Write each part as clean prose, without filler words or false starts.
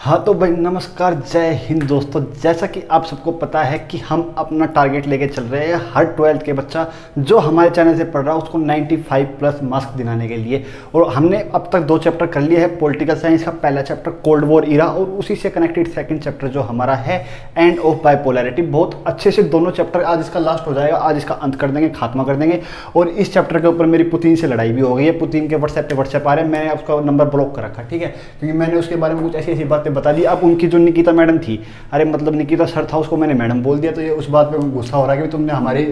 हाँ तो भाई नमस्कार, जय हिंद दोस्तों। जैसा कि आप सबको पता है कि हम अपना टारगेट लेके चल रहे हैं हर 12th के बच्चा जो हमारे चैनल से पढ़ रहा है उसको 95 प्लस मार्क्स दिलाने के लिए। और हमने अब तक 2 चैप्टर कर लिए हैं। पॉलिटिकल साइंस का पहला चैप्टर कोल्ड वॉर इरा और उसी से कनेक्टेड सेकंड चैप्टर जो हमारा है एंड ऑफ बाइपोलैरिटी। बहुत अच्छे से दोनों चैप्टर, आज इसका लास्ट हो जाएगा, आज इसका अंत कर देंगे, खात्मा कर देंगे। और इस चैप्टर के ऊपर मेरी पुतिन से लड़ाई भी हो गई है। पुतिन के व्हाट्सएप आ रहे हैं, मैंने उसका नंबर ब्लॉक कर रखा, ठीक है, क्योंकि मैंने उसके बारे में कुछ ऐसी ऐसी बातें बता दी। अब उनकी जो निकिता मैडम थी, अरे मतलब निकिता सर था, उसको मैंने मैडम बोल दिया, तो ये उस बात पे गुस्सा हो रहा है कि तुमने हमारे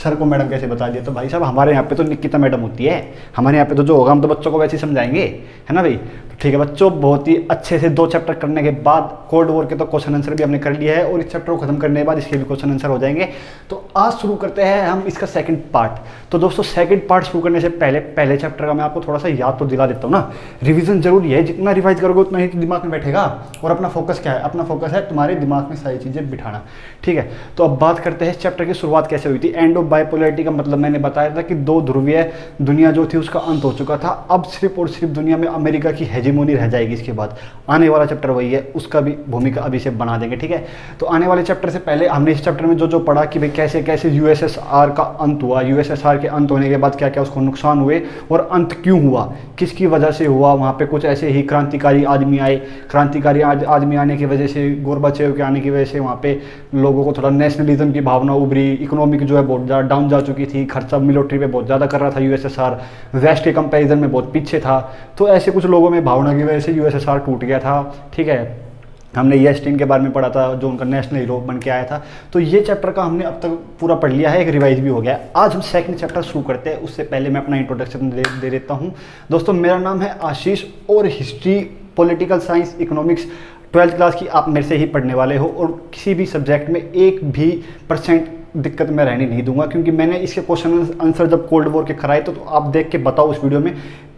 सर को मैडम कैसे बता दिया। तो भाई साहब, हमारे यहाँ पे तो निकिता मैडम होती है, हमारे यहाँ पे तो जो होगा हम तो बच्चों को वैसे ही समझाएंगे, है ना भाई। तो ठीक है बच्चों, बहुत ही अच्छे से 2 चैप्टर करने के बाद कोल्ड वॉर के तो क्वेश्चन आंसर भी हमने कर लिया है और इस चैप्टर को खत्म करने के बाद इसके भी क्वेश्चन आंसर हो जाएंगे। तो आज शुरू करते हैं हम इसका सेकंड पार्ट। तो दोस्तों सेकंड पार्ट शुरू करने से पहले पहले चैप्टर का मैं आपको थोड़ा सा याद तो दिला देता हूँ ना। रिवीजन जरूरी है, जितना रिवाइज करोगे उतना ही दिमाग में बैठेगा। और अपना फोकस क्या है? अपना फोकस है तुम्हारे दिमाग में सारी चीजें बिठाना, ठीक है। तो अब बात करते हैं इस चैप्टर की शुरुआत कैसे हुई थी। एंड ऑफ बाइपोलैरिटी का मतलब मैंने बताया था कि 2 ध्रुवीय दुनिया जो थी उसका अंत हो चुका था। अब सिर्फ और सिर्फ दुनिया में अमेरिका की हेजेमोनी रह जाएगी। इसके बाद आने वाला चैप्टर वही है, उसका भी भूमिका अभी से बना देंगे, ठीक है। तो आने वाले चैप्टर से पहले हमने इस चैप्टर में जो पढ़ा कि भाई कैसे कैसे यूएसएसआर का अंत हुआ, यूएसएसआर के अंत होने के बाद क्या क्या उसको नुकसान हुए और अंत क्यों हुआ, किसकी वजह से हुआ। वहाँ पे कुछ ऐसे ही क्रांतिकारी आदमी आए, क्रांतिकारी आदमी आने की वजह से, गोरबाचेव के आने की वजह से वहाँ पे लोगों को थोड़ा नेशनलिज्म की भावना उभरी। इकोनॉमिक जो है बहुत ज़्यादा डाउन जा चुकी थी, खर्चा मिलिट्री पे बहुत ज़्यादा कर रहा था यूएसएसआर, वेस्ट के कंपैरिजन में बहुत पीछे था। तो ऐसे कुछ लोगों में भावना की वजह से यूएसएसआर टूट गया था, ठीक है। हमने येस्टिन के बारे में पढ़ा था जो उनका नेशनल हीरो बन के आया था। तो ये चैप्टर का हमने अब तक पूरा पढ़ लिया है, एक रिवाइज भी हो गया है। आज हम सेकंड चैप्टर शुरू करते हैं। उससे पहले मैं अपना इंट्रोडक्शन दे देता हूँ। दोस्तों मेरा नाम है आशीष और history, political science, economics 12th class की आप मेरे से ही पढ़ने वाले हो। और किसी भी सब्जेक्ट में 1% दिक्कत मैं रहने नहीं दूंगा, क्योंकि मैंने इसके क्वेश्चन आंसर जब कोल्ड वॉर के कराए तो आप देख के बताओ उस वीडियो में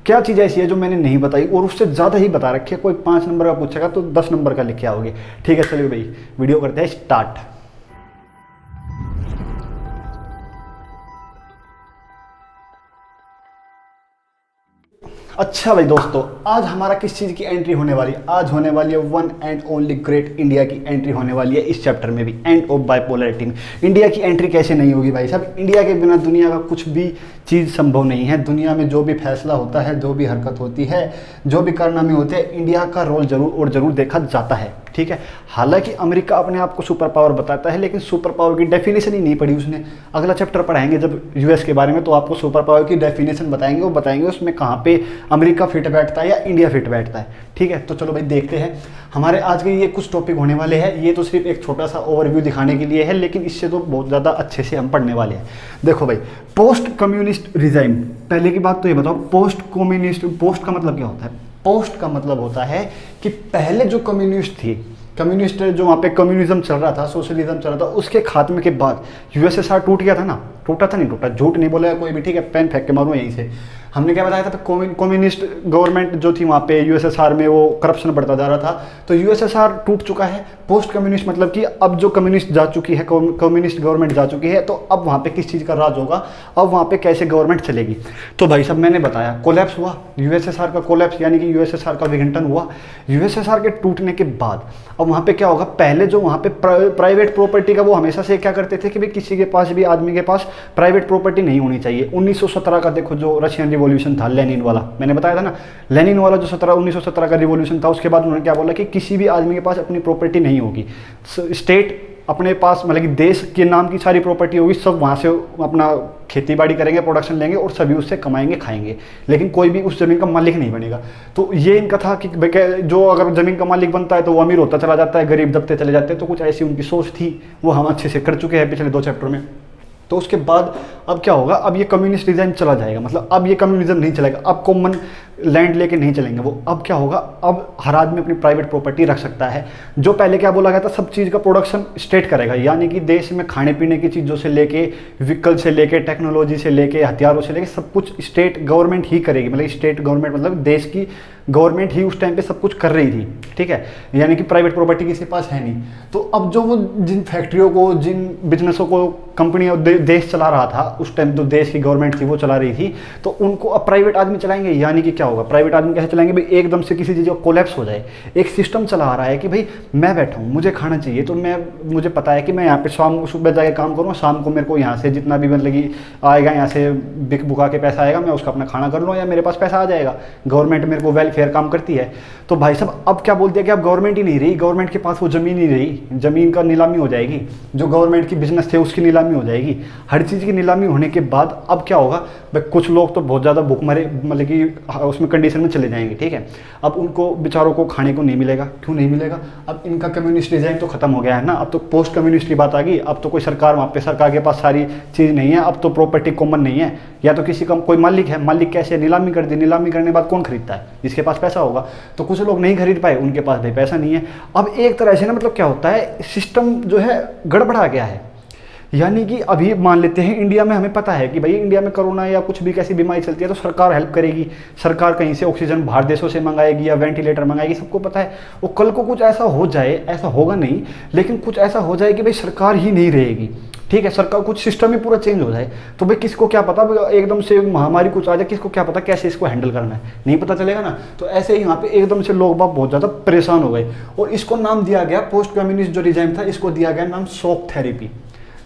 क्या चीज़ ऐसी है जो मैंने नहीं बताई और उससे ज़्यादा ही बता रखी है। कोई 5 नंबर का पूछेगा तो 10 नंबर का लिख के आओगे, ठीक है। चलिए भाई वीडियो करते हैं स्टार्ट। अच्छा भाई दोस्तों, आज हमारा किस चीज़ की एंट्री होने वाली है? आज होने वाली है one and only great India की एंट्री होने वाली है इस चैप्टर में भी, एंड ऑफ बाइपोलैरिटी में। इंडिया की एंट्री कैसे नहीं होगी भाई साहब? इंडिया के बिना दुनिया का कुछ भी चीज़ संभव नहीं है। दुनिया में जो भी फैसला होता है, जो भी हरकत होती है, जो भी कारनामे होते हैं, इंडिया का रोल जरूर और जरूर देखा जाता है, ठीक है। हालांकि अमेरिका अपने आप को सुपर पावर बताता है, लेकिन सुपर पावर की डेफिनेशन ही नहीं पढ़ी उसने। अगला चैप्टर पढ़ाएंगे जब यूएस के बारे में, तो आपको सुपर पावर की डेफिनेशन बताएंगे, वो बताएंगे उसमें कहाँ पे अमेरिका फिट बैठता है या इंडिया फिट बैठता है, ठीक है। तो चलो भाई देखते हैं हमारे आज के ये कुछ टॉपिक होने वाले हैं। ये तो सिर्फ एक छोटा सा ओवरव्यू दिखाने के लिए है, लेकिन इससे तो बहुत ज़्यादा अच्छे से हम पढ़ने वाले हैं। देखो भाई, पोस्ट कम्युनिस्ट रिजाइम, पहले की बात तो ये बताओ, पोस्ट कम्युनिस्ट, पोस्ट का मतलब क्या होता है? पोस्ट का मतलब होता है कि पहले जो कम्युनिस्ट थी, कम्युनिस्ट जो वहाँ पे कम्युनिज्म चल रहा था, सोशलिज्म चल रहा था, उसके खात्मे के बाद यूएसएसआर टूट गया था ना। टूटा था नहीं टूटा, झूठ नहीं बोलेगा कोई भी, ठीक है। पेन फेंक के मारूंगा यहीं से। हमने क्या बताया था? कम्युनिस्ट गवर्नमेंट जो थी वहाँ पे यूएसएसआर में, वो करप्शन बढ़ता जा रहा था। तो यूएसएसआर टूट चुका है। पोस्ट कम्युनिस्ट मतलब कि अब जो कम्युनिस्ट जा चुकी है, कम्युनिस्ट गवर्नमेंट जा चुकी है, तो अब वहाँ पे किस चीज़ का राज होगा, अब वहाँ पे कैसे गवर्नमेंट चलेगी। तो भाई साहब मैंने बताया कोलैप्स हुआ, यूएसएसआर का कोलैप्स, यानी कि यूएसएसआर का विघटन हुआ। यूएसएसआर के टूटने के बाद अब वहाँ पे क्या होगा? पहले जो वहाँ पे प्राइवेट प्रॉपर्टी का, वो हमेशा से क्या करते थे कि भाई किसी के पास भी, आदमी के पास प्राइवेट प्रॉपर्टी नहीं होनी चाहिए। 1917 का देखो जो रशियन रिवॉल्यूशन था, लेनिन वाला, मैंने बताया था ना, लेनिन वाला जो 1917 का रिवॉल्यूशन था, उसके बाद उन्होंने क्या बोला कि किसी भी आदमी के पास अपनी प्रॉपर्टी नहीं होगी। स्टेट अपने पास, मतलब कि देश के नाम की सारी प्रॉपर्टी होगी, सब वहाँ से अपना खेती बाड़ी करेंगे, प्रोडक्शन लेंगे और सभी उससे कमाएंगे, खाएंगे, लेकिन कोई भी उस ज़मीन का मालिक नहीं बनेगा। तो ये इनका था कि जो अगर ज़मीन का मालिक बनता है तो वो अमीर होता चला जाता है, गरीब दबते चले जाते हैं। तो कुछ ऐसी उनकी सोच थी, वो हम अच्छे से कर चुके हैं पिछले 2 चैप्टर में। तो उसके बाद अब क्या होगा? अब ये कम्युनिस्ट डिजाइन चला जाएगा, मतलब अब ये कम्युनिज्म नहीं चलेगा, अब कॉमन लैंड लेके नहीं चलेंगे वो। अब क्या होगा? अब हर आदमी अपनी प्राइवेट प्रॉपर्टी रख सकता है। जो पहले क्या बोला गया था, सब चीज़ का प्रोडक्शन स्टेट करेगा, यानी कि देश में खाने पीने की चीज़ों से लेके, व्हीकल से लेके, टेक्नोलॉजी से लेके, हथियारों से लेके, सब कुछ स्टेट गवर्नमेंट ही करेगी। मतलब स्टेट गवर्नमेंट मतलब देश की गवर्नमेंट ही उस टाइम पे सब कुछ कर रही थी, ठीक है, यानी कि प्राइवेट प्रॉपर्टी किसी के पास है नहीं। तो अब जो वो जिन फैक्ट्रियों को, जिन बिजनेसों को कंपनियां देश चला रहा था उस टाइम, जो देश की गवर्नमेंट थी वो चला रही थी, तो उनको अब प्राइवेट आदमी चलाएंगे। यानी कि क्या होगा, प्राइवेट आदमी कैसे चलाएंगे भाई, एकदम से किसी चीज़ का कोलैप्स हो जाए। एक सिस्टम चला आ रहा है कि भाई मैं बैठा हूँ, मुझे खाना चाहिए, तो मुझे पता है कि मैं यहाँ पे सुबह जाके काम करूँ, शाम को मेरे को यहाँ से जितना भी मतलब कि आएगा, यहाँ से बिक बुका के पैसा आएगा, मैं उसका अपना खाना कर लूँ या मेरे पास पैसा आ जाएगा। गवर्नमेंट मेरे को वेलफेयर काम करती है। तो भाई साहब अब क्या बोल दिया कि अब गवर्नमेंट ही नहीं रही, गवर्नमेंट के पास वो ज़मीन ही रही, ज़मीन का नीलामी हो जाएगी, जो गवर्नमेंट की बिजनेस थे उसकी नीलामी हो जाएगी, हर चीज़ की नीलामी होने के बाद अब क्या होगा भाई, कुछ लोग तो बहुत ज़्यादा भूखमरे मतलब कि उसमें कंडीशन में चले जाएंगे, ठीक है। अब उनको बेचारों को खाने को नहीं मिलेगा। क्यों नहीं मिलेगा, अब इनका कम्युनिस्ट डिजाइन तो खत्म हो गया है ना, अब तो पोस्ट कम्युनिस्ट की बात आ गई। अब तो कोई सरकार, वहाँ पे सरकार के पास सारी चीज़ नहीं है, अब तो प्रॉपर्टी कॉमन नहीं है, या तो किसी का कोई मालिक है, मालिक कैसे नीलामी कर दी, नीलामी करने के बाद कौन खरीदता है, जिसके पास पैसा होगा। तो कुछ लोग नहीं खरीद पाए, उनके पास भाई पैसा नहीं है। अब एक तरह से ना मतलब क्या होता है, सिस्टम जो है गड़बड़ा गया है। यानी कि अभी मान लेते हैं इंडिया में, हमें पता है कि भाई इंडिया में कोरोना या कुछ भी कैसी बीमारी चलती है तो सरकार हेल्प करेगी, सरकार कहीं से ऑक्सीजन बाहर देशों से मंगाएगी या वेंटिलेटर मंगाएगी, सबको पता है। वो कल को कुछ ऐसा हो जाए, ऐसा होगा नहीं, लेकिन कुछ ऐसा हो जाए कि भाई सरकार ही नहीं रहेगी, ठीक है, सरकार, कुछ सिस्टम ही पूरा चेंज हो जाए, तो भाई किसको क्या पता, एकदम से महामारी कुछ आ जाए, किसको क्या पता कैसे इसको हैंडल करना है, नहीं पता चलेगा ना। तो ऐसे ही यहाँ पे एकदम से लोग बाग बहुत ज़्यादा परेशान हो गए, और इसको नाम दिया गया, पोस्ट कम्युनिस्ट जो रिजाइम था, इसको दिया गया नाम शॉक थेरेपी।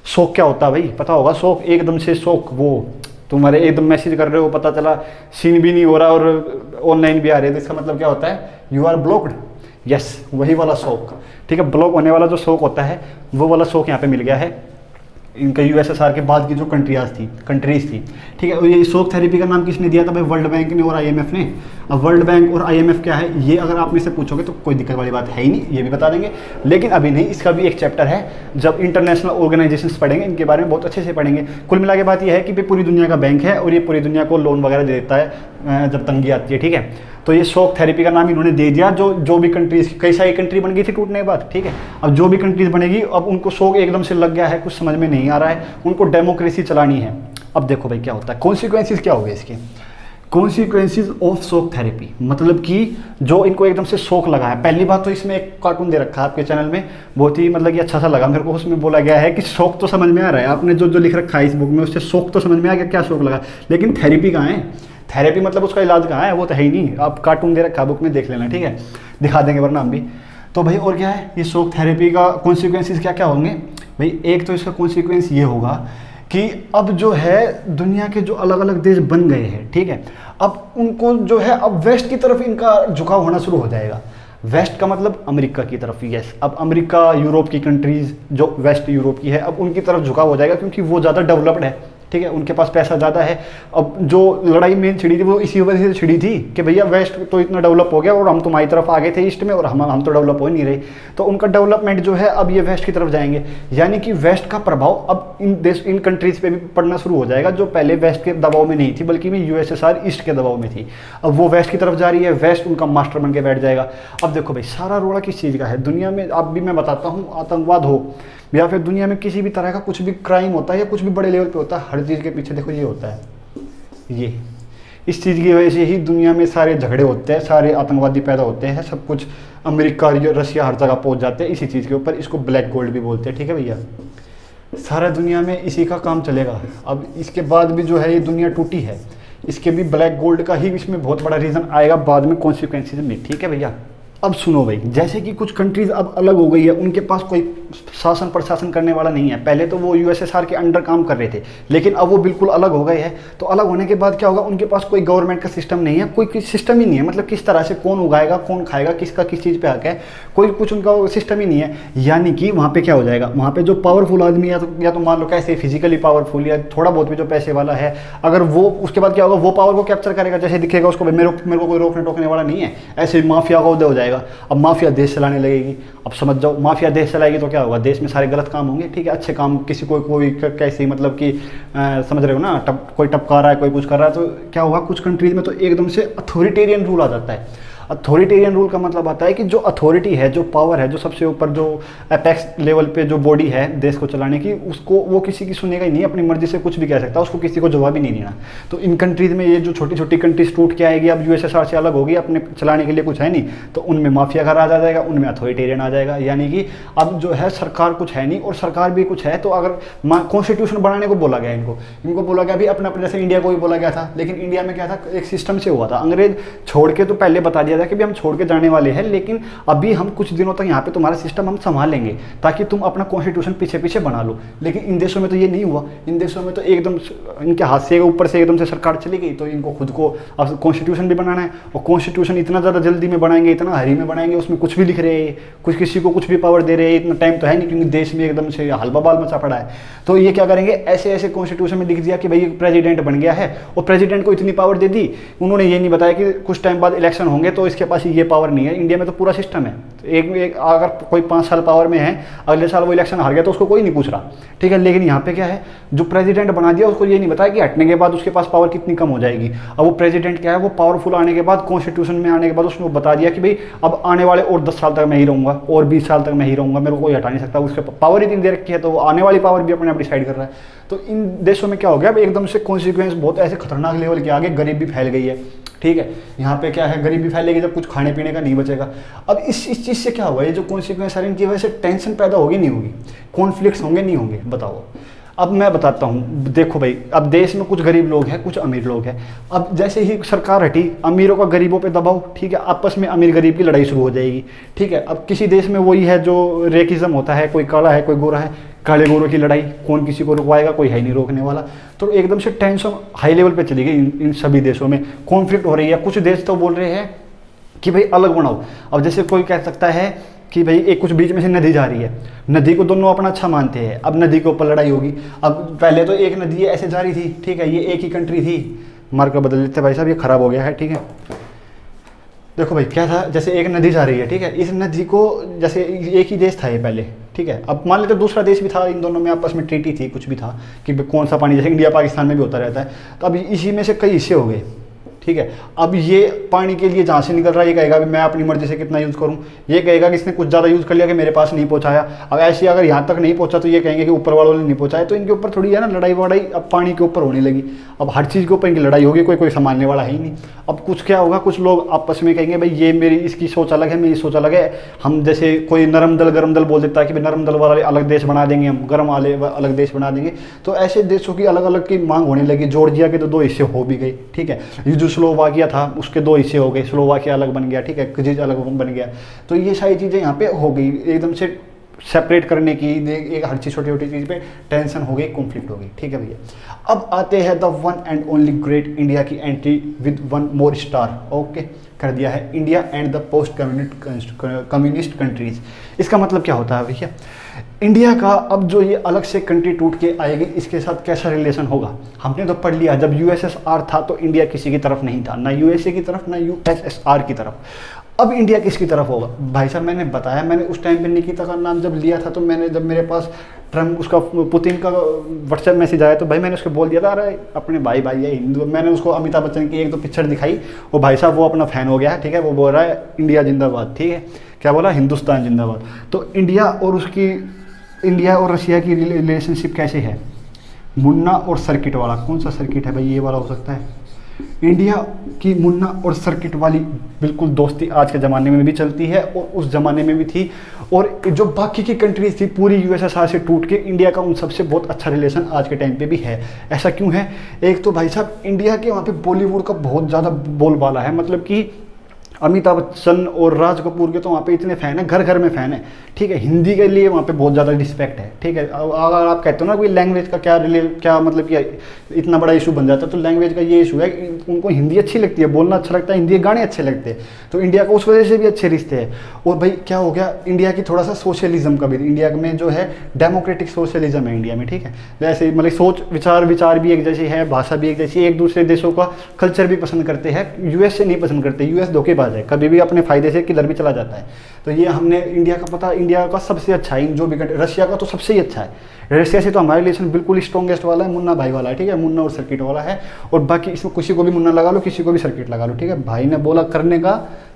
शॉक क्या होता है भाई, पता होगा, शॉक एकदम से शॉक, वो तुम्हारे एकदम मैसेज कर रहे हो, पता चला सीन भी नहीं हो रहा और ऑनलाइन भी आ रहे हैं, तो इसका मतलब क्या होता है, यू आर ब्लॉक्ड। यस, वही वाला शॉक, ठीक है, ब्लॉक होने वाला जो शॉक होता है वो वाला शॉक यहाँ पे मिल गया है इनका यूएसएसआर के बाद की जो कंट्रीज थी, ठीक है। ये शॉक थेरेपी का नाम किसने दिया था भाई, वर्ल्ड बैंक ने और आईएमएफ ने। अब वर्ल्ड बैंक और आईएमएफ क्या है, ये अगर आप में से पूछोगे तो कोई दिक्कत वाली बात है ही नहीं, ये भी बता देंगे, लेकिन अभी नहीं, इसका भी एक चैप्टर है, जब इंटरनेशनल ऑर्गेनाइजेशंस पढ़ेंगे इनके बारे में बहुत अच्छे से पढ़ेंगे। कुल मिला के बात यह है कि पूरी दुनिया का बैंक है और ये पूरी दुनिया को लोन वगैरह दे देता है जब तंगी आती है, ठीक है। तो ये शॉक थेरेपी का नाम इन्होंने दे दिया, जो भी कंट्रीज, कई सारी कंट्री बन गई थी टूटने के बाद, ठीक है। अब जो भी कंट्रीज बनेगी, अब उनको शॉक एकदम से लग गया है, कुछ समझ में नहीं आ रहा है, उनको डेमोक्रेसी चलानी है। अब देखो भाई क्या होता है, कॉन्सिक्वेंसेज क्या हो गए इसके, कॉन्सिक्वेंसेज ऑफ शॉक थेरेपी, मतलब कि जो इनको एकदम से शॉक लगा है। पहली बात तो इसमें एक कार्टून दे रखा है आपके चैनल में, बहुत ही मतलब कि अच्छा सा लगा मेरे को। उसमें बोला गया है कि शॉक तो समझ में आ रहा है, आपने जो लिख रखा है इस बुक में उससे शॉक तो समझ में आ गया क्या शॉक लगा, लेकिन थेरेपी कहाँ है, थेरेपी मतलब उसका इलाज कहाँ है, वो तो है ही नहीं। आप कार्टून दे रखा है बुक में, देख लेना, ठीक है, दिखा देंगे वरना हम भी। तो भाई और क्या है, ये शॉक थेरेपी का कॉन्सिक्वेंसेज क्या क्या होंगे भाई। एक तो इसका कॉन्सिक्वेंस ये होगा कि अब जो है दुनिया के जो अलग अलग देश बन गए हैं, ठीक है, अब उनको जो है अब वेस्ट की तरफ इनका झुकाव होना शुरू हो जाएगा। वेस्ट का मतलब अमेरिका की तरफ, यस, अब अमेरिका, यूरोप की कंट्रीज जो वेस्ट यूरोप की है, अब उनकी तरफ झुकाव हो जाएगा, क्योंकि वो ज़्यादा डेवलप्ड है, ठीक है, उनके पास पैसा ज़्यादा है। अब जो लड़ाई मेन छिड़ी थी वो इसी वजह से छिड़ी थी कि भैया वेस्ट तो इतना डेवलप हो गया और हम तुम्हारी तरफ आ गए थे ईस्ट में, और हम तो डेवलप हो ही नहीं रहे, तो उनका डेवलपमेंट जो है अब ये वेस्ट की तरफ जाएंगे। यानी कि वेस्ट का प्रभाव अब इन कंट्रीज़ पे भी पड़ना शुरू हो जाएगा, जो पहले वेस्ट के दबाव में नहीं थी, बल्कि भी यूएसएसआर ईस्ट के दबाव में थी। अब वो वेस्ट की तरफ जा रही है, वेस्ट उनका मास्टर बन के बैठ जाएगा। अब देखो भाई सारा रोड़ा किस चीज़ का है दुनिया में, अब भी मैं बताता हूँ, आतंकवाद हो या फिर दुनिया में किसी भी तरह का कुछ भी क्राइम होता है या कुछ भी बड़े लेवल पे होता है, हर चीज़ के पीछे देखो ये होता है, ये इस चीज़ की वजह से ही दुनिया में सारे झगड़े होते हैं, सारे आतंकवादी पैदा होते हैं, सब कुछ अमेरिका, रशिया हर जगह पहुंच जाते हैं इसी चीज़ के ऊपर। इसको ब्लैक गोल्ड भी बोलते हैं, ठीक है भैया, सारा दुनिया में इसी का काम चलेगा। अब इसके बाद भी जो है ये दुनिया टूटी है, इसके भी ब्लैक गोल्ड का ही इसमें बहुत बड़ा रीज़न आएगा बाद में कॉन्सिक्वेंसेज में, ठीक है भैया। अब सुनो भाई, जैसे कि कुछ कंट्रीज अब अलग हो गई है, उनके पास कोई शासन प्रशासन करने वाला नहीं है। पहले तो वो यूएसएसआर के अंडर काम कर रहे थे, लेकिन अब वो बिल्कुल अलग हो गए हैं। तो अलग होने के बाद क्या होगा, उनके पास कोई गवर्नमेंट का सिस्टम नहीं है, कोई सिस्टम ही नहीं है, मतलब किस तरह से कौन उगाएगा, कौन खाएगा, किसका किस चीज़ पे हक है, कोई कुछ उनका सिस्टम ही नहीं है। यानी कि वहाँ पे क्या हो जाएगा, वहाँ पे जो पावरफुल आदमी या तो मान लो कैसे फिजिकली पावरफुल या थोड़ा बहुत भी जो पैसे वाला है, अगर वो उसके बाद क्या होगा, वो पावर को कैप्चर करेगा, जैसे दिखेगा उसको मेरे को कोई रोकने टोकने वाला नहीं है, ऐसे माफिया का उदय हो जाएगा। अब माफिया देश चलाने लगेगी। अब समझ जाओ, माफिया देश चलाएगी तो क्या होगा, देश में सारे गलत काम होंगे, ठीक है, अच्छे काम किसी कोई कैसे मतलब कि समझ रहे हो ना, कोई टपका रहा है, कोई कुछ कर रहा है, तो क्या होगा, कुछ कंट्रीज में तो एकदम से अथॉरिटेरियन रूल आ जाता है। अथॉरिटेरियन रूल का मतलब आता है कि जो अथॉरिटी है, जो पावर है, जो सबसे ऊपर, जो अपेक्स लेवल पे जो बॉडी है देश को चलाने की, उसको वो किसी की सुनेगा ही नहीं, अपनी मर्जी से कुछ भी कह सकता है, उसको किसी को जवाब ही नहीं देना। तो इन कंट्रीज में ये जो छोटी छोटी कंट्रीज टूट के आएगी, अब यूएसएसआर से अलग होगी, अपने चलाने के लिए कुछ है नहीं, तो उनमें माफिया का राज आ जाएगा, उनमें अथॉरिटेरियन आ जाएगा। यानी कि अब जो है सरकार कुछ है नहीं और सरकार भी कुछ है, तो अगर कॉन्स्टिट्यूशन बनाने को बोला गया, इनको बोला गया भी अपना, जैसे इंडिया को भी बोला गया था, लेकिन इंडिया में क्या था, एक सिस्टम से हुआ था, अंग्रेज छोड़ के तो पहले बता दिया था कि भी हम छोड़ के जाने वाले हैं, लेकिन अभी हम कुछ दिनों तक यहाँ पे तुम्हारा सिस्टम हम संभाल लेंगे ताकि तुम अपना कॉन्स्टिट्यूशन पीछे पीछे बना लो। लेकिन इन देशों में तो ये नहीं हुआ, इन देशों में तो एकदम इनके हाथ से ऊपर से एकदम से सरकार चली गई, तो इनको खुद को अब कॉन्स्टिट्यूशन भी बनाना है, और कॉन्स्टिट्यूशन इतना ज़्यादा जल्दी में बनाएंगे, इतना हरी में बनाएंगे, उसमें कुछ भी लिख रहे हैं, कुछ किसी को कुछ भी पावर दे रहे हैं, इतना टाइम तो है नहीं, क्योंकि देश में एकदम से हलवा बाल मचा पड़ा है। तो ये क्या करेंगे, ऐसे ऐसे कॉन्स्टिट्यूशन में लिख दिया कि भाई प्रेसिडेंट बन गया है, और प्रेसिडेंट को इतनी पावर दे दी, उन्होंने ये नहीं बताया कि कुछ टाइम बाद इलेक्शन होंगे तो इसके पास ये पावर नहीं है। इंडिया में तो पूरा सिस्टम है, एक अगर कोई 5 साल पावर में है, अगले साल वो इलेक्शन हार गया तो उसको कोई नहीं पूछ रहा, ठीक है। लेकिन यहाँ पे क्या है, जो प्रेसिडेंट बना दिया उसको ये नहीं बताया कि हटने के बाद उसके पास पावर कितनी कम हो जाएगी। अब वो प्रेसिडेंट क्या है, वो पावरफुल आने के बाद, कॉन्स्टिट्यूशन में आने के बाद उसने बता दिया कि भाई अब आने वाले और 10 साल तक मैं ही रहूँगा, और 20 साल तक मैं ही रहूँगा, मेरे को कोई हटा नहीं सकता। उसके पावर इतनी दे रखी है, तो वो आने वाली पावर भी अपने आप डिसाइड कर रहा है। तो इन देशों में क्या हो गया, अब एकदम से कॉन्सिक्वेंस बहुत ऐसे खतरनाक लेवल के आगे, गरीबी फैल गई है, ठीक है। यहाँ पे क्या है, गरीबी फैलेगी जब कुछ खाने पीने का नहीं बचेगा। अब इस चीज़ से क्या हुआ, ये जो कॉन्सिक्वेंस है इनकी वजह से टेंशन पैदा होगी नहीं होगी, कॉन्फ्लिक्ट्स होंगे नहीं होंगे, बताओ। अब मैं बताता हूँ, देखो भाई, अब देश में कुछ गरीब लोग हैं, कुछ अमीर लोग हैं। अब जैसे ही सरकार हटी, अमीरों का गरीबों पे दबाव, ठीक है, आपस में अमीर गरीब की लड़ाई शुरू हो जाएगी, ठीक है। अब किसी देश में वही है जो रेकिज्म होता है, कोई काला है कोई गोरा है, काले गोरों की लड़ाई, कौन किसी को रुकवाएगा, कोई है नहीं रोकने वाला। तो एकदम से टेंशन हाई लेवल पे चली गई इन सभी देशों में, कॉन्फ्लिक्ट हो रही है। कुछ देश तो बोल रहे हैं कि भाई अलग बनाओ। अब जैसे कोई कह सकता है कि भाई एक कुछ बीच में से नदी जा रही है, नदी को दोनों अपना अच्छा मानते हैं, अब नदी के ऊपर लड़ाई होगी। अब पहले तो एक नदी ऐसे जा रही थी, ठीक है, ये एक ही कंट्री थी, मार्कर बदल देते भाई साहब, ये खराब हो गया है, ठीक है। देखो भाई क्या था, जैसे एक नदी जा रही है, ठीक है, इस नदी को जैसे एक ही देश था ये पहले, ठीक है। अब मान लेते दूसरा देश भी था, इन दोनों में आपस में ट्रीटी थी, कुछ भी था कि कौन सा पानी, जैसे इंडिया पाकिस्तान में भी होता रहता है, तो अब इसी में से कई हिस्से हो गए, ठीक है। अब ये पानी के लिए जहाँ से निकल रहा है, ये कहेगा कि मैं अपनी मर्जी से कितना यूज़ करूँ, ये कहेगा कि इसने कुछ ज़्यादा यूज़ कर लिया कि मेरे पास नहीं पहुँचाया। अब ऐसे अगर यहाँ तक नहीं पहुँचा तो ये कहेंगे कि ऊपर वालों ने नहीं पहुँचाया। तो इनके ऊपर थोड़ी है ना लड़ाई वड़ाई अब पानी के ऊपर होने लगी। अब हर चीज़ के ऊपर इनकी लड़ाई होगी, कोई संभालने वाला है ही नहीं। अब कुछ क्या होगा, कुछ लोग आपस में कहेंगे भाई ये मेरी इसकी सोच अलग है, मेरी सोच अलग है। हम जैसे कोई नरम दल गरम दल बोल देता है कि भाई नरम दल वाले अलग देश बना देंगे, हम गर्म वाले अलग देश बना देंगे। तो ऐसे देशों की अलग अलग की मांग होने लगी। जॉर्जिया के तो 2 हिस्से हो भी गए, ठीक है। ये जो स्लोवाकिया था उसके 2 हिस्से हो गए, स्लोवाकिया अलग बन गया, ठीक है, किर्गिज अलग बन गया। तो ये सारी चीज़ें यहाँ पे हो गई, एकदम से सेपरेट करने की एक हर चीज़ छोटी छोटी चीज़ पे टेंशन हो गई, कॉन्फ्लिक्ट हो गई, ठीक है भैया। अब आते हैं the one and only great India की entry with 1 more star, okay, कर दिया है India and the post communist countries. इसका मतलब क्या होता है भैया, इंडिया का अब जो ये अलग से कंट्री टूट के आएगी, इसके साथ कैसा रिलेशन होगा। हमने तो पढ़ लिया, जब यूएसएसआर था तो इंडिया किसी की तरफ नहीं था, ना यूएसए की तरफ ना यूएसएसआर की तरफ। अब इंडिया किसकी तरफ होगा भाई साहब, मैंने बताया, मैंने उस टाइम पे निकिता का नाम जब लिया था, तो मैंने जब मेरे पास ट्रम्प उसका पुतिन का व्हाट्सएप मैसेज आया तो भाई मैंने उसको बोल दिया था, अरे अपने भाई है हिंदू। मैंने उसको अमिताभ बच्चन की 1-2 पिक्चर दिखाई, वो भाई साहब वो अपना फ़ैन हो गया है, ठीक है। वो बोल रहा है इंडिया जिंदाबाद, ठीक है, क्या बोला, हिंदुस्तान जिंदाबाद। तो इंडिया और रशिया की रिलेशनशिप कैसे है, मुन्ना और सर्किट वाला। कौन सा सर्किट है भाई, ये वाला हो सकता है। इंडिया की मुन्ना और सर्किट वाली बिल्कुल दोस्ती आज के ज़माने में भी चलती है और उस ज़माने में भी थी। और जो बाकी की कंट्रीज थी पूरी यूएसएसआर से टूट के, इंडिया का उन सबसे बहुत अच्छा रिलेशन आज के टाइम पे भी है। ऐसा क्यों है, एक तो भाई साहब इंडिया के वहाँ पे बॉलीवुड का बहुत ज़्यादा बोलबाला है, मतलब कि अमिताभ बच्चन और राज कपूर के तो वहाँ पे इतने फ़ैन हैं, घर घर में फ़ैन है, ठीक है। हिंदी के लिए वहाँ पे बहुत ज़्यादा रिस्पेक्ट है, ठीक है। अगर आप कहते हो ना कोई लैंग्वेज का क्या मतलब कि इतना बड़ा इशू बन जाता है, तो लैंग्वेज का ये इशू है कि उनको हिंदी अच्छी लगती है, बोलना अच्छा लगता है, हिंदी गाने अच्छे लगते हैं, तो इंडिया को उस वजह से भी अच्छे रिश्ते हैं। और भाई क्या हो गया, इंडिया की थोड़ा सा सोशलिज्म का भी, इंडिया में जो है डेमोक्रेटिक सोशलिज्म है इंडिया में, ठीक है। वैसे मतलब सोच विचार भी एक जैसी है, भाषा भी एक जैसी, एक दूसरे देशों का कल्चर भी पसंद करते हैं। यूएस से नहीं पसंद करते, यूएस धोखेबाज है, कभी भी अपने फायदे से किधर भी चला जाता है। तो ये हमने इंडिया का पता, इंडिया का सबसे अच्छा है जो भी, रशिया का तो सबसे ही अच्छा है। रशिया से तो हमारा रिलेशन बिल्कुल स्ट्रॉन्गेस्ट वाला है, मुन्ना भाई वाला है, ठीक है, मुन्ना और सर्किट वाला है। और बाकी इसमें किसी को भी मुन्ना लगा लो, किसी को भी सर्किट लगा लो, ठीक है। भाई ने बोला करने का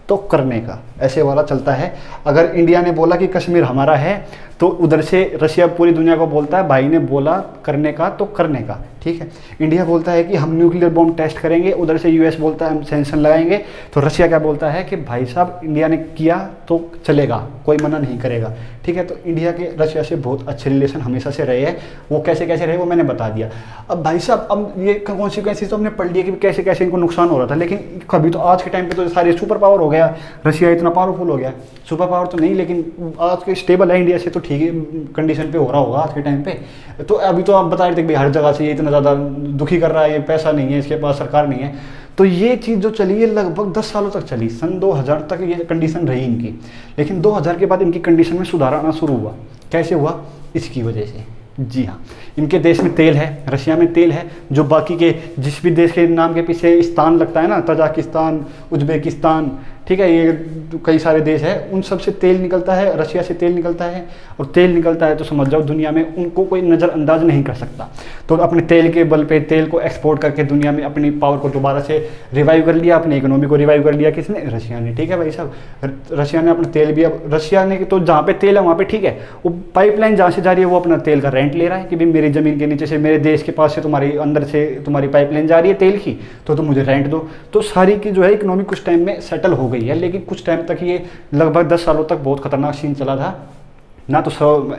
तो करने का, ऐसे वाला चलता है। अगर इंडिया ने बोला कि कश्मीर हमारा है तो उधर से रशिया पूरी दुनिया को बोलता है भाई ने बोला करने का तो करने का, ठीक है। इंडिया बोलता है कि हम न्यूक्लियर बॉम्ब टेस्ट करेंगे, उधर से यूएस बोलता है हम सैंक्शन लगाएंगे, तो रशिया क्या बोलता है कि भाई साहब इंडिया ने किया तो चलेगा, कोई मना नहीं करेगा, ठीक है। तो इंडिया के रशिया से बहुत अच्छे रिलेशन हमेशा से रहे हैं। वो कैसे कैसे रहे वो मैंने बता दिया। अब भाई साहब अब ये कॉन्सिक्वेंसेज तो हमने पढ़ लिया कि कैसे कैसे इनको नुकसान हो रहा था, लेकिन कभी तो आज के टाइम पे तो सारे सुपर पावर हो गया, रशिया इतना पावरफुल हो गया। सुपर पावर तो नहीं लेकिन आज के स्टेबल है इंडिया से, तो ठीक है कंडीशन पे हो रहा होगा आज के टाइम पे। तो अभी तो आप बता रहे थे भाई हर जगह से ये इतना ज़्यादा दुखी कर रहा है, ये पैसा नहीं है इसके पास, सरकार नहीं है। तो ये चीज़ जो चली है लगभग 10 सालों तक चली, सन 2000 तक ये कंडीशन रही इनकी, लेकिन 2000 के बाद इनकी कंडीशन में सुधार आना शुरू हुआ। कैसे हुआ? इसकी वजह से। जी हाँ, इनके देश में तेल है, रशिया में तेल है, जो बाकी के जिस भी देश के नाम के पीछे स्थान लगता है ना, तजाकिस्तान, उज्बेकिस्तान, ठीक है, ये कई सारे देश हैं, उन सब से तेल निकलता है, रशिया से तेल निकलता है। और तेल निकलता है तो समझ जाओ दुनिया में उनको कोई नज़रअंदाज नहीं कर सकता। तो अपने तेल के बल पे तेल को एक्सपोर्ट करके दुनिया में अपनी पावर को दोबारा से रिवाइव कर लिया, अपनी इकोनॉमी को रिवाइव कर लिया। किसने? रशिया ने, ठीक है भाई साहब। रशिया ने अपना तेल भी, अब रशिया ने तो जहाँ पे तेल है वहाँ पे ठीक है, वो पाइपलाइन जहाँ से जा रही है वो अपना तेल का रेंट ले रहा है कि भाई मेरी ज़मीन के नीचे से, मेरे देश के पास से तुम्हारी अंदर से तुम्हारी पाइपलाइन जा रही है तेल की, तो तुम मुझे रेंट दो। तो सारी की जो है इकोनॉमी कुछ टाइम में सेटल हो गई है, लेकिन कुछ टाइम तक ये लगभग 10 सालों तक बहुत खतरनाक सीन चला था ना। तो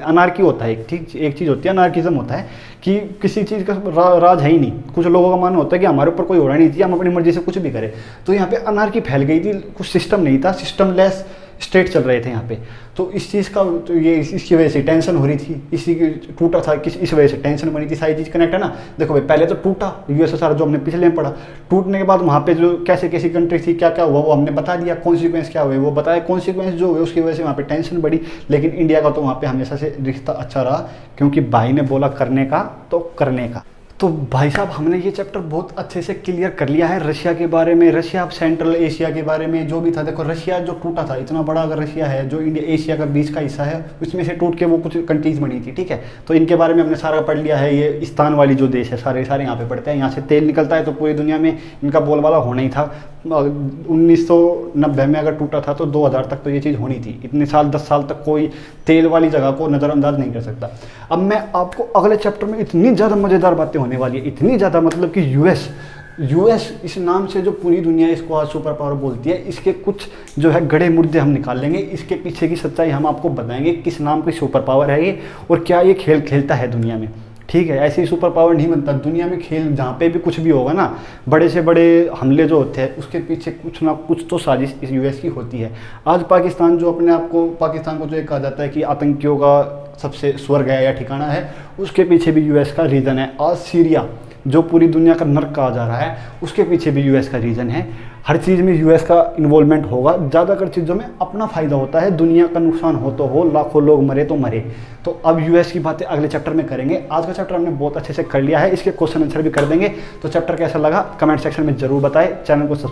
अनार्की होता है, एक चीज़ होती है अनार्किज्म होता है कि किसी चीज़ का राज है ही नहीं। कुछ लोगों का मानना होता है कि हमारे ऊपर कोई हो रहा नहीं चाहिए, हम अपनी मर्जी से कुछ भी करें। तो यहाँ पे अनार्की फैल गई थी, कुछ सिस्टम नहीं था, सिस्टमलेस स्टेट चल रहे थे यहाँ पे। तो इस चीज़ का तो ये इसकी वजह से टेंशन हो रही थी, इसी की टूटा था, इस वजह से टेंशन बनी थी। सारी चीज़ कनेक्ट है ना। देखो भाई पहले तो टूटा यूएसएसआर, जो हमने पिछले में पढ़ा, टूटने के बाद वहाँ पे जो कैसे कैसी कंट्री थी, क्या क्या हुआ वो हमने बता दिया, कॉन्सिक्वेंस क्या हुए वो बताया। कॉन्सिक्वेंस जो हुए उसकी वजह से वहाँ पे टेंशन बढ़ी, लेकिन इंडिया का तो वहाँ पे हमेशा से रिश्ता अच्छा रहा, क्योंकि भाई ने बोला करने का तो करने का। तो भाई साहब हमने ये चैप्टर बहुत अच्छे से क्लियर कर लिया है रशिया के बारे में, रशिया सेंट्रल एशिया के बारे में जो भी था। देखो रशिया जो टूटा था, इतना बड़ा अगर रशिया है जो इंडिया एशिया का बीच का हिस्सा है, उसमें से टूट के वो कुछ कंट्रीज बनी थी, ठीक है। तो इनके बारे में हमने सारा पढ़ लिया है। ये स्थान वाली जो देश है सारे यहाँ पे पढ़ते हैं। यहाँ से तेल निकलता है तो पूरी दुनिया में इनका बोलबाला होना ही था। 1990 में अगर टूटा था तो 2000 तक तो ये चीज़ होनी थी। इतने साल 10 साल तक कोई तेल वाली जगह को नज़रअंदाज नहीं कर सकता। अब मैं आपको अगले चैप्टर में इतनी ज़्यादा मज़ेदार बातें होने वाली है, इतनी ज़्यादा, मतलब कि यूएस इस नाम से जो पूरी दुनिया इसको आज सुपर पावर बोलती है, इसके कुछ जो है गड़े मुद्दे हम निकाल लेंगे, इसके पीछे की सच्चाई हम आपको बताएंगे, किस नाम की सुपर पावर है ये और क्या ये खेल खेलता है दुनिया में, ठीक है। ऐसे ही सुपर पावर नहीं बनता दुनिया में। खेल जहाँ पे भी कुछ भी होगा ना, बड़े से बड़े हमले जो होते हैं उसके पीछे कुछ ना कुछ तो साजिश इस यूएस की होती है। आज पाकिस्तान जो अपने आप को, पाकिस्तान को जो एक कहा जाता है कि आतंकियों का सबसे स्वर्ग है या ठिकाना है, उसके पीछे भी यूएस का रीज़न है। आज सीरिया जो पूरी दुनिया का नर्क कहा जा रहा है, उसके पीछे भी यूएस का रीज़न है। हर चीज़ में यूएस का इन्वॉल्वमेंट होगा। ज़्यादातर चीज़ों में अपना फ़ायदा होता है, दुनिया का नुकसान हो तो हो, लाखों लोग मरे तो मरे। तो अब यूएस की बातें अगले चैप्टर में करेंगे। आज का चैप्टर हमने बहुत अच्छे से कर लिया है, इसके क्वेश्चन आंसर भी कर देंगे। तो चैप्टर कैसा लगा कमेंट सेक्शन में ज़रूर बताएं। चैनल को सब्सक्राइब